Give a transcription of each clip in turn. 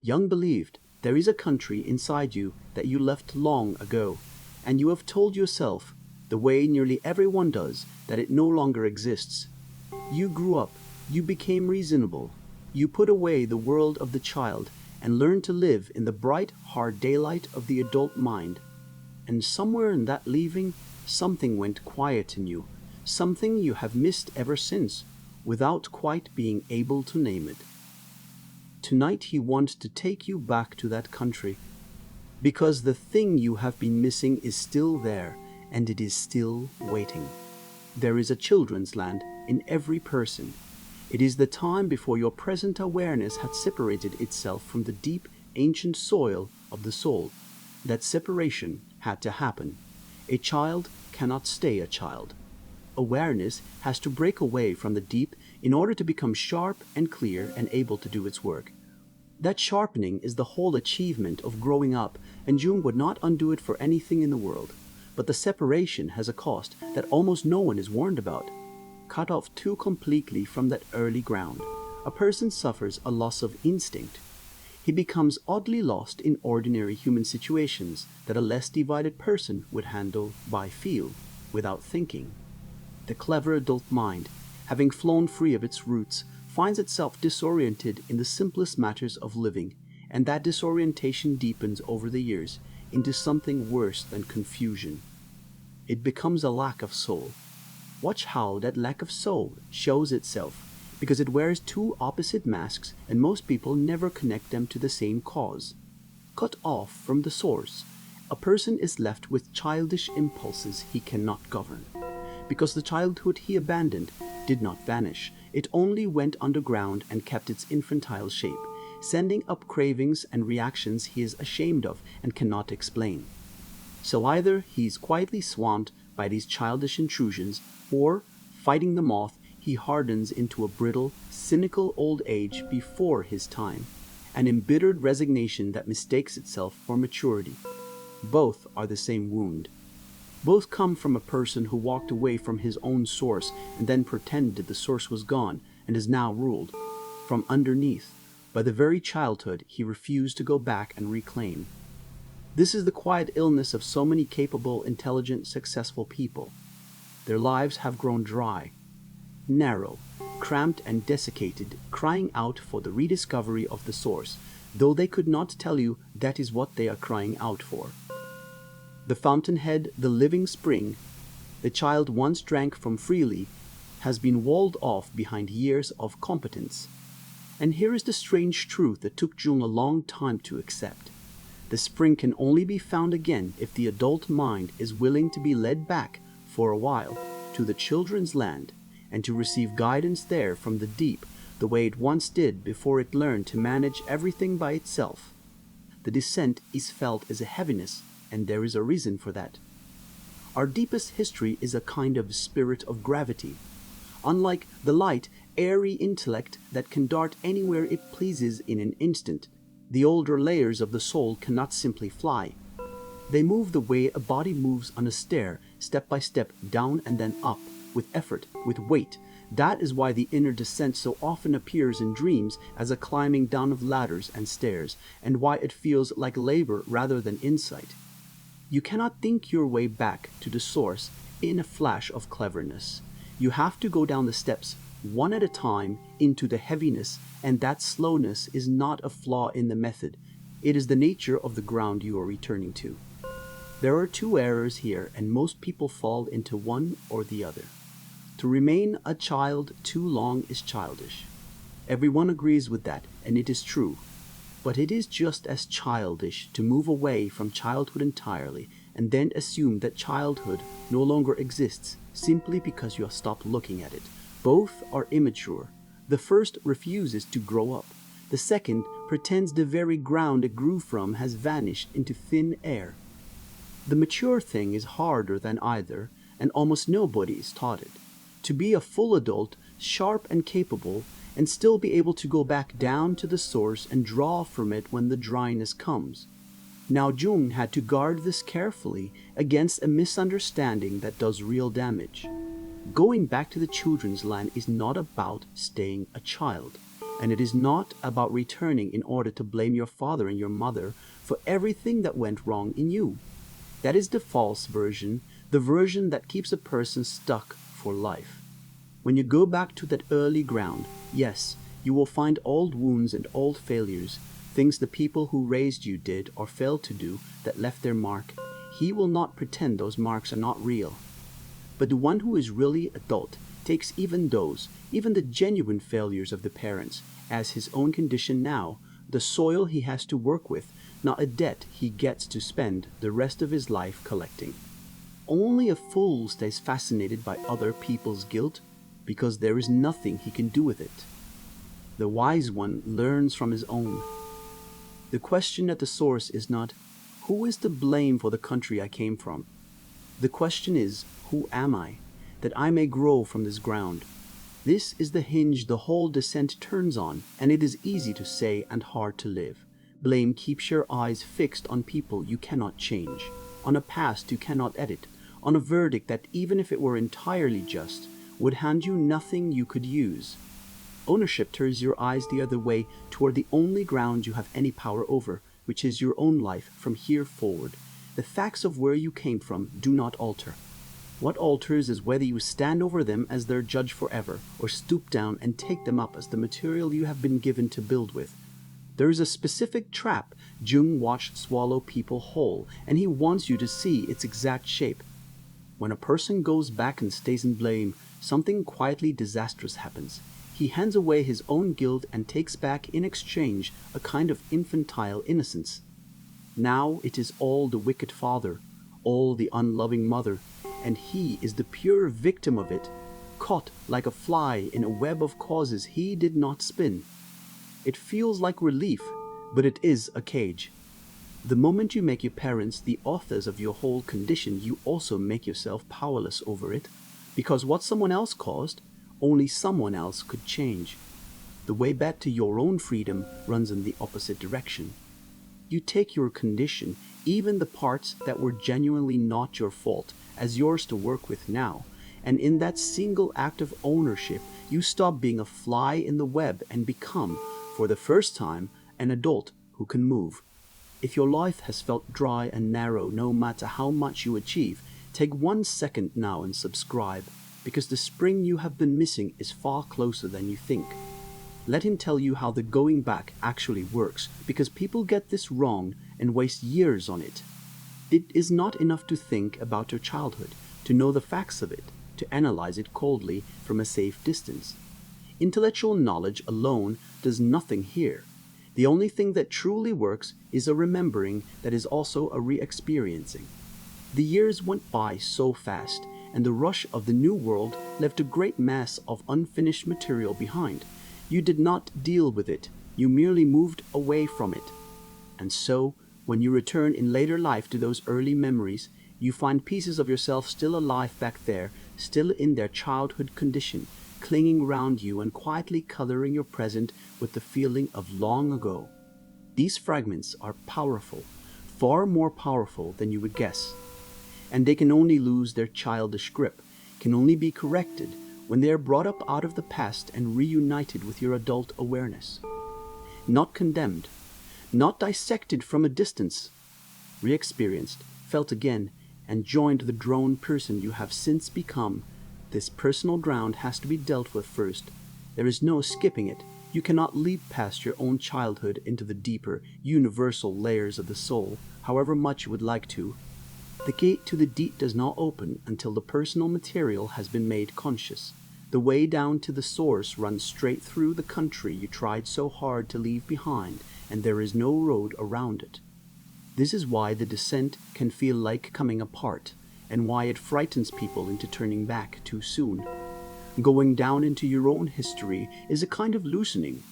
Jung believed there is a country inside you that you left long ago, and you have told yourself, the way nearly everyone does, that it no longer exists. You grew up, you became reasonable, you put away the world of the child and learned to live in the bright, hard daylight of the adult mind. And somewhere in that leaving, something went quiet in you, something you have missed ever since, without quite being able to name it. Tonight he wants to take you back to that country, because the thing you have been missing is still there, and it is still waiting. There is a children's land in every person. It is the time before your present awareness had separated itself from the deep, ancient soil of the soul. That separation had to happen. A child cannot stay a child. Awareness has to break away from the deep in order to become sharp and clear and able to do its work. That sharpening is the whole achievement of growing up, and Jung would not undo it for anything in the world. But the separation has a cost that almost no one is warned about. Cut off too completely from that early ground, a person suffers a loss of instinct. He becomes oddly lost in ordinary human situations that a less divided person would handle by feel, without thinking. The clever adult mind, having flown free of its roots, finds itself disoriented in the simplest matters of living, and that disorientation deepens over the years into something worse than confusion. It becomes a lack of soul. Watch how that lack of soul shows itself, because it wears two opposite masks and most people never connect them to the same cause. Cut off from the source, a person is left with childish impulses he cannot govern. Because the childhood he abandoned did not vanish, it only went underground and kept its infantile shape, sending up cravings and reactions he is ashamed of and cannot explain. So either he is quietly swamped by these childish intrusions, or, fighting them off, he hardens into a brittle, cynical old age before his time, an embittered resignation that mistakes itself for maturity. Both are the same wound. Both come from a person who walked away from his own source and then pretended the source was gone and is now ruled, from underneath, by the very childhood he refused to go back and reclaim. This is the quiet illness of so many capable, intelligent, successful people. Their lives have grown dry, narrow, cramped and desiccated, crying out for the rediscovery of the source, though they could not tell you that is what they are crying out for. The fountainhead, the living spring, the child once drank from freely, has been walled off behind years of competence. And here is the strange truth that took Jung a long time to accept. The spring can only be found again if the adult mind is willing to be led back, for a while, to the children's land, and to receive guidance there from the deep, the way it once did before it learned to manage everything by itself. The descent is felt as a heaviness, and there is a reason for that. Our deepest history is a kind of spirit of gravity. Unlike the light, airy intellect that can dart anywhere it pleases in an instant, the older layers of the soul cannot simply fly. They move the way a body moves on a stair, step by step, down and then up, with effort, with weight. That is why the inner descent so often appears in dreams as a climbing down of ladders and stairs, and why it feels like labor rather than insight. You cannot think your way back to the source in a flash of cleverness. You have to go down the steps, one at a time, into the heaviness, and that slowness is not a flaw in the method. It is the nature of the ground you are returning to. There are two errors here, and most people fall into one or the other. To remain a child too long is childish. Everyone agrees with that, and it is true. But it is just as childish to move away from childhood entirely and then assume that childhood no longer exists simply because you have stopped looking at it. Both are immature. The first refuses to grow up. The second pretends the very ground it grew from has vanished into thin air. The mature thing is harder than either, and almost nobody is taught it. To be a full adult, sharp and capable, and still be able to go back down to the source and draw from it when the dryness comes. Now Jung had to guard this carefully against a misunderstanding that does real damage. Going back to the children's land is not about staying a child. And it is not about returning in order to blame your father and your mother for everything that went wrong in you. That is the false version, the version that keeps a person stuck for life. When you go back to that early ground, yes, you will find old wounds and old failures, things the people who raised you did or failed to do that left their mark. He will not pretend those marks are not real. But the one who is really adult takes even those, even the genuine failures of the parents, as his own condition now, the soil he has to work with, not a debt he gets to spend the rest of his life collecting. Only a fool stays fascinated by other people's guilt because there is nothing he can do with it. The wise one learns from his own. The question at the source is not, who is to blame for the country I came from? The question is, who am I, that I may grow from this ground? This is the hinge the whole descent turns on, and it is easy to say and hard to live. Blame keeps your eyes fixed on people you cannot change, on a past you cannot edit, on a verdict that even if it were entirely just, would hand you nothing you could use. Ownership turns your eyes the other way toward the only ground you have any power over, which is your own life from here forward. The facts of where you came from do not alter. What alters is whether you stand over them as their judge forever, or stoop down and take them up as the material you have been given to build with. There is a specific trap Jung watched swallow people whole, and he wants you to see its exact shape. When a person goes back and stays in blame, something quietly disastrous happens. He hands away his own guilt and takes back in exchange a kind of infantile innocence. Now it is all the wicked father, all the unloving mother, and he is the pure victim of it, caught like a fly in a web of causes he did not spin. It feels like relief, but it is a cage. The moment you make your parents the authors of your whole condition, you also make yourself powerless over it, because what someone else caused, only someone else could change. The way back to your own freedom runs in the opposite direction. You take your condition, even the parts that were genuinely not your fault, as yours to work with now, and in that single act of ownership, you stop being a fly in the web and become, for the first time, an adult who can move. If your life has felt dry and narrow no matter how much you achieve, take 1 second now and subscribe, because the spring you have been missing is far closer than you think. Let him tell you how the going back actually works, because people get this wrong and waste years on it. It is not enough to think about your childhood, to know the facts of it, to analyze it coldly from a safe distance. Intellectual knowledge alone does nothing here. The only thing that truly works is a remembering that is also a re-experiencing. The years went by so fast, and the rush of the new world left a great mass of unfinished material behind. You did not deal with it, you merely moved away from it. And so, when you return in later life to those early memories, you find pieces of yourself still alive back there, still in their childhood condition, clinging round you and quietly coloring your present with the feeling of long ago. These fragments are powerful, far more powerful than you would guess. And they can only lose their childish grip, can only be corrected when they are brought up out of the past and reunited with your adult awareness. Not condemned, not dissected from a distance, re-experienced, felt again, and joined the grown person you have since become. This personal ground has to be dealt with first. There is no skipping it. You cannot leap past your own childhood into the deeper, universal layers of the soul, however much you would like to. The gate to the deep does not open until the personal material has been made conscious. The way down to the source runs straight through the country you tried so hard to leave behind, and there is no road around it. This is why the descent can feel like coming apart, and why it frightens people into turning back too soon. Going down into your own history is a kind of loosening.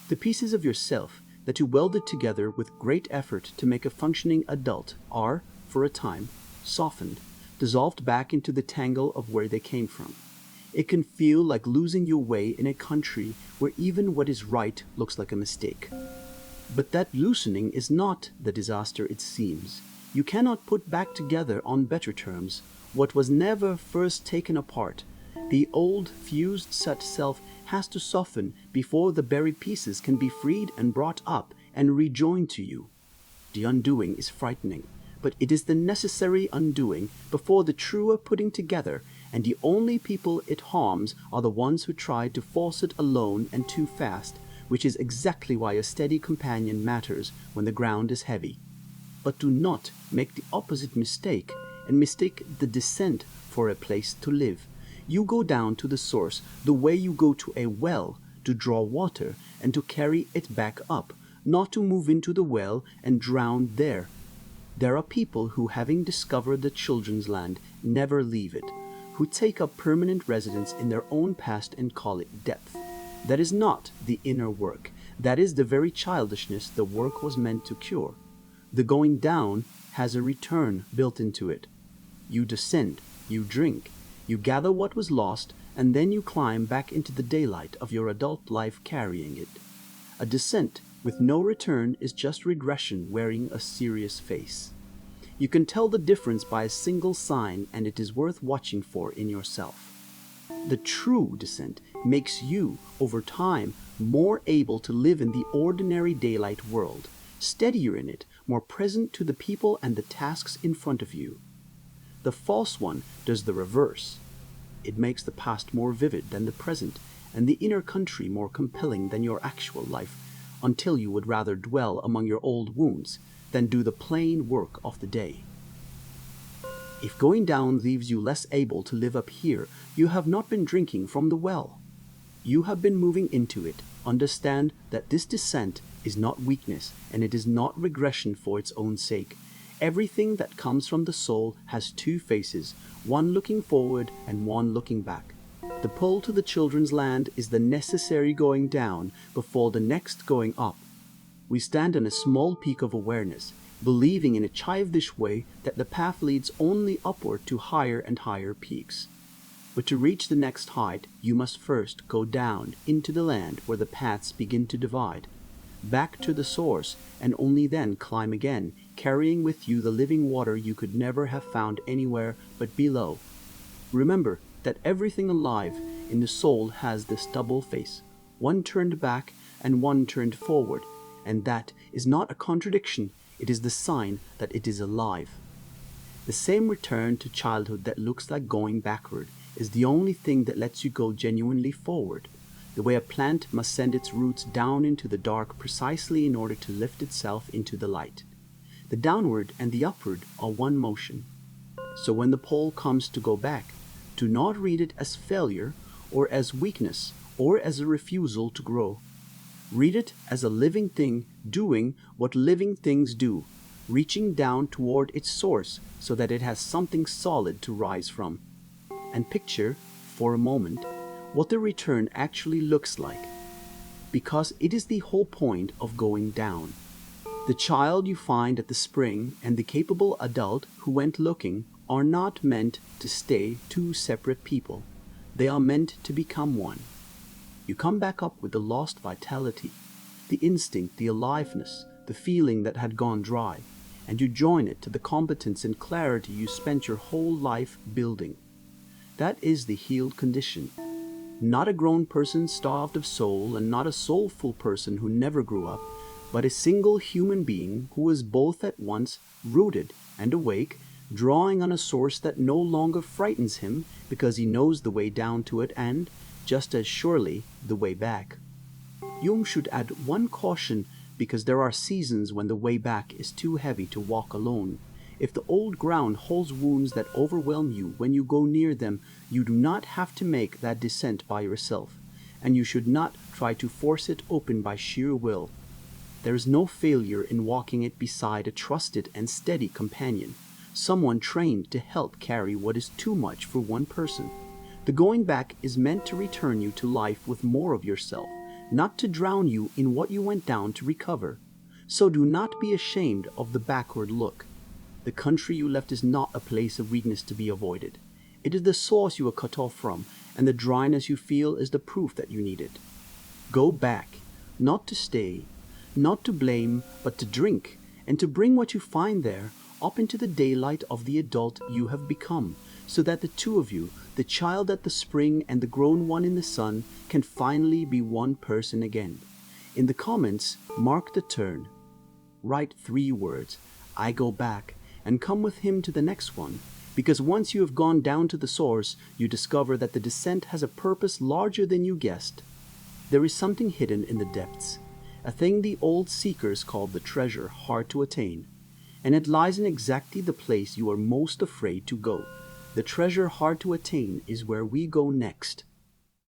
The pieces of yourself that you welded together with great effort to make a functioning adult are, for a time, softened, dissolved back into the tangle of where they came from. It can feel like losing your way in a country where even what is right looks like a mistake. But that loosening is not the disaster it seems. You cannot put back together on better terms what was never first taken apart. The old, fused such self has to soften before the buried pieces can be freed and brought up and rejoined to you. The undoing is frightening, but it is the necessary undoing before the truer putting together, and the only people it harms are the ones who try to force it alone and too fast, which is exactly why a steady companion matters when the ground is heavy. But do not make the opposite mistake and mistake the descent for a place to live. You go down to the source the way you go to a well to draw water and to carry it back up, not to move into the well and drown there. There are people who, having discovered the children's land, never leave it, who take up permanent residence in their own past and call it depth. That is not the inner work. That is the very childishness the work was meant to cure. The going down has a return built into it. You descend, you drink, you gather what was lost, and then you climb back into the daylight of your adult life carrying it. A descent with no return is just regression wearing a serious face. You can tell the difference by a single sign, and it is worth watching for in yourself. The true descent makes you, over time, more able to live in the ordinary daylight world, steadier in it, more present to the people and the tasks in front of you. The false one does the reverse. It makes the past more vivid than the present, and the inner country more compelling than your actual life, until you would rather dwell among your old wounds than do the plain work of the day. If going down leaves you less able to live up here, you have not been drinking from the well. You have been moving into it. Understand that this descent is not weakness, and it is not regression for its own sake. Everything that comes from the soul has two faces, one looking forward and one looking back. The pull to the children's land is the necessary going down before the next going up. We stand on a small peak of awareness, believing in a childish way that the path leads only upward to higher and higher peaks. But to reach the next height, you must first go down into the land where the paths begin to divide, back to the source, and only then climb again, carrying with you the living water you could never have found anywhere but below. Remember that everything alive in the soul has this double face, one turned back and one turned forward, and that is not a contradiction, it is the sign that it is alive. The same return to childhood that looks like going backward is the only thing that lets you go genuinely forward, the way a plant must send its roots down into the dark precisely in order to lift itself into the light. The downward and the upward are one motion. So when the pole comes to go back, do not read it as failure or as weakness or as a refusal to grow. Read it as a living thing doing what living things do, reaching down toward its source so that it has something solid to rise from. And picture, for a moment, what the return actually looks like, because it is the whole point of going down. The child you find at the spring and the capable adult who went looking are not meant to stay two separate people. They are meant to become one. You come back up with the lost vitality, the instinct, the aliveness, the feeling that had gone dry, and you join it to the competence and clarity you spent your whole life building. That is the healed condition. Not a grown person starved of soul, and not a soulful person who never grew up, but a single human being who is both at once rooted and awake, drawing on a source that no longer frightens him because he knows the way down to it and, just as surely, the way back. Jung should add one caution, because there are seasons when the way back is too heavy to walk alone. If the old ground holds wounds that overwhelm you when you go near them, you do not have to make that descent by yourself, and you should not try to force it open by sheer will. There is no failure in walking it beside a trusted and steady companion, someone trained to help carry what is too much for one person. The going back is meant to return you to life with more of yourself, not to drown you in what you went down to recover. So do not be ashamed of the backward look. The country you left is not a place of weakness to be avoided. It is the source you are cut off from, and the dryness you feel is the proof that you need it. Go back, not to stay, not to blame, but to drink, and to bring what you find there, up into the daylight of the adult you have become, so that the two of you, the child at the spring and the grown one in the sun, can finally be one person again. In the comments, mark the turn. Write 3 words, "I go back," and come with him to the next one, because once you have gone down to the source, you discover that the descent has a purpose larger than you guessed. There is something hidden in the depths, a thing the old seekers called the treasure hard to attain, and it lies in exactly the place you are most afraid to go. The treasure hard to attain is where we go next.